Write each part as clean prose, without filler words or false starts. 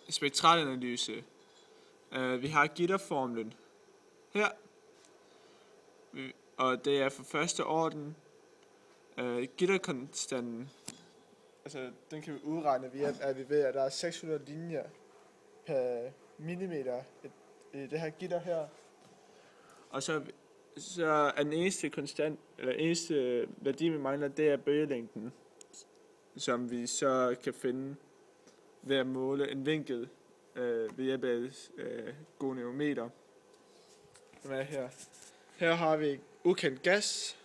spektralanalyse. Vi har gitterformlen her, og det er for første orden. Gitterkonstanten, altså den kan vi udregne ved, at vi ved, at der er 600 linjer per millimeter i det her gitter her. Og så er den eneste konstant, eller eneste værdi, vi mangler, det er bølgelængden, som vi så kan finde ved at måle en vinkel ved hjælp af goniometer. Som er her. Her har vi ukendt gas,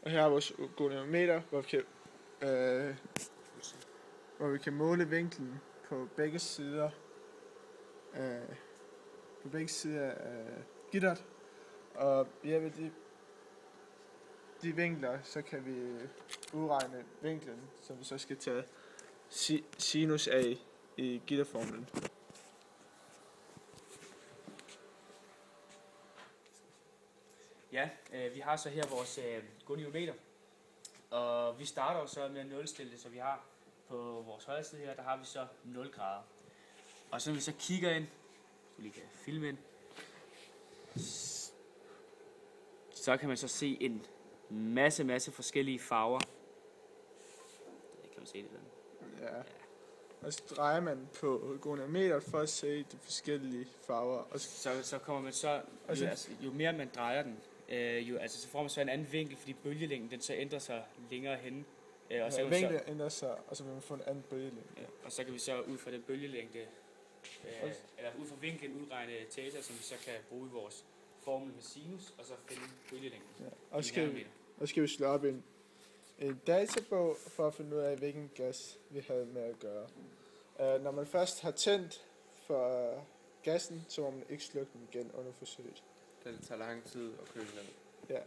og her er vores goniometer, hvor vi kan måle vinklen på begge sider af gitteret. Og ved hjælp af de vinkler, så kan vi udregne vinklen, som vi så skal tage sinus af i gitterformlen. Ja, vi har så her vores goniometer, og vi starter jo så med at nulstille det, så vi har på vores højre side her, der har vi så 0 grader. Og så når vi så kigger ind, så vi lige kan filme ind, så kan man så se en masse forskellige farver. Kan man se det sådan? Ja. Og så drejer man på goniometeret for at se de forskellige farver. Og så kommer man så, jo mere man drejer den, så får man så en anden vinkel, fordi bølgelængden den så ændrer sig længere henne. Og så vinklen ændrer sig, og så vil man få en anden bølgelængde. Ja, og så kan vi så ud fra den bølgelængde, eller ud fra vinklen udregne theta, som vi så kan bruge i vores formel med sinus, og så finde bølgelængden. Ja. Og skal vi slå op en databog for at finde ud af, hvilken gas vi havde med at gøre. Når man først har tændt for gassen, så må man ikke slukke den igen under forsøget. Det tager lang tid at køle ned. Ja.